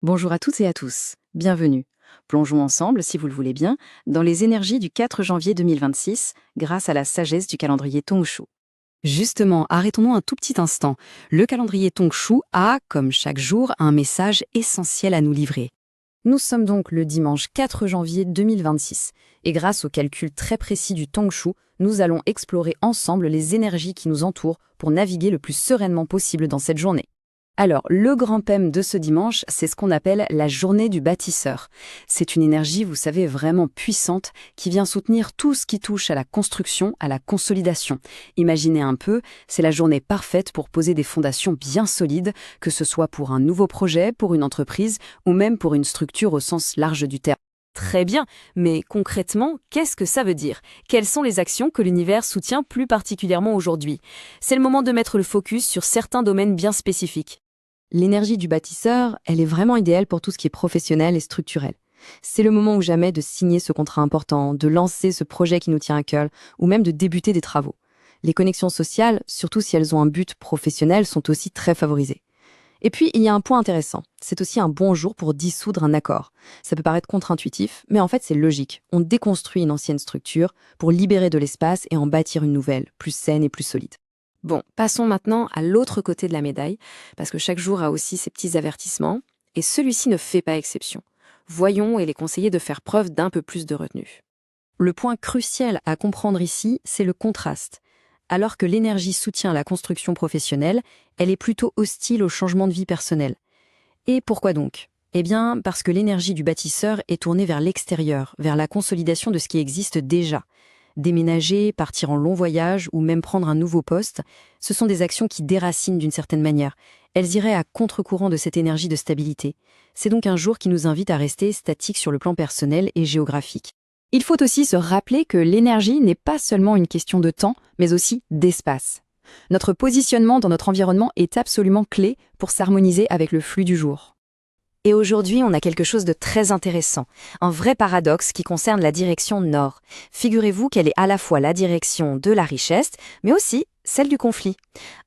Bonjour à toutes et à tous, bienvenue. Plongeons ensemble, si vous le voulez bien, dans les énergies du 4 janvier 2026 grâce à la sagesse du calendrier Tongshu. Justement, arrêtons-nous un tout petit instant. Le calendrier Tongshu a, comme chaque jour, un message essentiel à nous livrer. Nous sommes donc le dimanche 4 janvier 2026 et grâce au calcul très précis du Tongshu, nous allons explorer ensemble les énergies qui nous entourent pour naviguer le plus sereinement possible dans cette journée. Alors, le grand thème de ce dimanche, c'est ce qu'on appelle la journée du bâtisseur. C'est une énergie, vous savez, vraiment puissante qui vient soutenir tout ce qui touche à la construction, à la consolidation. Imaginez un peu, c'est la journée parfaite pour poser des fondations bien solides, que ce soit pour un nouveau projet, pour une entreprise ou même pour une structure au sens large du terme. Très bien, mais concrètement, qu'est-ce que ça veut dire? Quelles sont les actions que l'univers soutient plus particulièrement aujourd'hui? C'est le moment de mettre le focus sur certains domaines bien spécifiques. L'énergie du bâtisseur, elle est vraiment idéale pour tout ce qui est professionnel et structurel. C'est le moment ou jamais de signer ce contrat important, de lancer ce projet qui nous tient à cœur, ou même de débuter des travaux. Les connexions sociales, surtout si elles ont un but professionnel, sont aussi très favorisées. Et puis, il y a un point intéressant. C'est aussi un bon jour pour dissoudre un accord. Ça peut paraître contre-intuitif, mais en fait, c'est logique. On déconstruit une ancienne structure pour libérer de l'espace et en bâtir une nouvelle, plus saine et plus solide. Bon, passons maintenant à l'autre côté de la médaille, parce que chaque jour a aussi ses petits avertissements, et celui-ci ne fait pas exception. Voyons et les conseiller de faire preuve d'un peu plus de retenue. Le point crucial à comprendre ici, c'est le contraste. Alors que l'énergie soutient la construction professionnelle, elle est plutôt hostile au changement de vie personnelle. Et pourquoi donc? Eh bien, parce que l'énergie du bâtisseur est tournée vers l'extérieur, vers la consolidation de ce qui existe déjà. Déménager, partir en long voyage ou même prendre un nouveau poste, ce sont des actions qui déracinent d'une certaine manière. Elles iraient à contre-courant de cette énergie de stabilité. C'est donc un jour qui nous invite à rester statiques sur le plan personnel et géographique. Il faut aussi se rappeler que l'énergie n'est pas seulement une question de temps, mais aussi d'espace. Notre positionnement dans notre environnement est absolument clé pour s'harmoniser avec le flux du jour. Et aujourd'hui, on a quelque chose de très intéressant, un vrai paradoxe qui concerne la direction nord. Figurez-vous qu'elle est à la fois la direction de la richesse, mais aussi celle du conflit.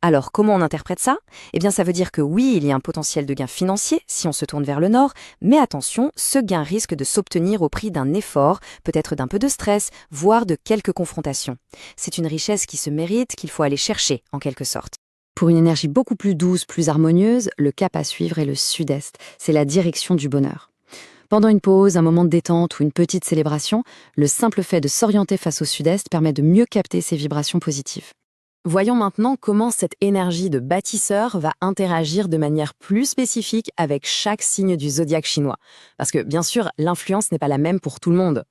Alors, comment on interprète ça? Eh bien, ça veut dire que oui, il y a un potentiel de gain financier si on se tourne vers le nord, mais attention, ce gain risque de s'obtenir au prix d'un effort, peut-être d'un peu de stress, voire de quelques confrontations. C'est une richesse qui se mérite, qu'il faut aller chercher, en quelque sorte. Pour une énergie beaucoup plus douce, plus harmonieuse, le cap à suivre est le sud-est. C'est la direction du bonheur. Pendant une pause, un moment de détente ou une petite célébration, le simple fait de s'orienter face au sud-est permet de mieux capter ces vibrations positives. Voyons maintenant comment cette énergie de bâtisseur va interagir de manière plus spécifique avec chaque signe du zodiaque chinois. Parce que, bien sûr, l'influence n'est pas la même pour tout le monde.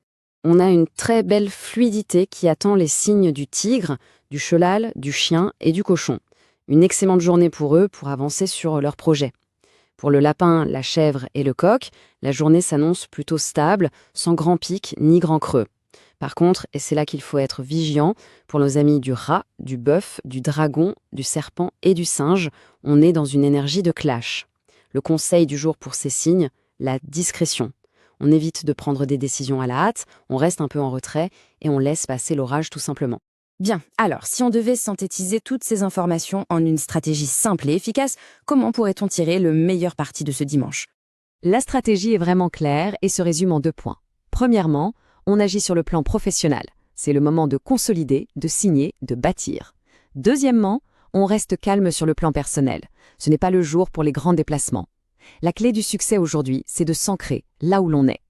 On a une très belle fluidité qui attend les signes du tigre, du cheval, du chien et du cochon. Une excellente journée pour eux pour avancer sur leur projet. Pour le lapin, la chèvre et le coq, la journée s'annonce plutôt stable, sans grand pic ni grand creux. Par contre, et c'est là qu'il faut être vigilant, pour nos amis du rat, du bœuf, du dragon, du serpent et du singe, on est dans une énergie de clash. Le conseil du jour pour ces signes, la discrétion. On évite de prendre des décisions à la hâte, on reste un peu en retrait et on laisse passer l'orage tout simplement. Bien, alors, si on devait synthétiser toutes ces informations en une stratégie simple et efficace, comment pourrait-on tirer le meilleur parti de ce dimanche? La stratégie est vraiment claire et se résume en 2 points. Premièrement, on agit sur le plan professionnel. C'est le moment de consolider, de signer, de bâtir. Deuxièmement, on reste calme sur le plan personnel. Ce n'est pas le jour pour les grands déplacements. La clé du succès aujourd'hui, c'est de s'ancrer là où l'on est.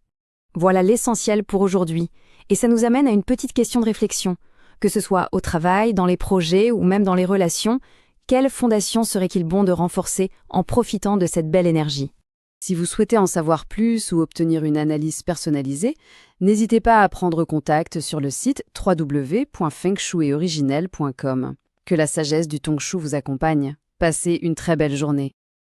Voilà l'essentiel pour aujourd'hui. Et ça nous amène à une petite question de réflexion. Que ce soit au travail, dans les projets ou même dans les relations, quelle fondation serait-il bon de renforcer en profitant de cette belle énergie? Si vous souhaitez en savoir plus ou obtenir une analyse personnalisée, n'hésitez pas à prendre contact sur le site www.fengshuioriginel.com. Que la sagesse du Tongshu vous accompagne. Passez une très belle journée.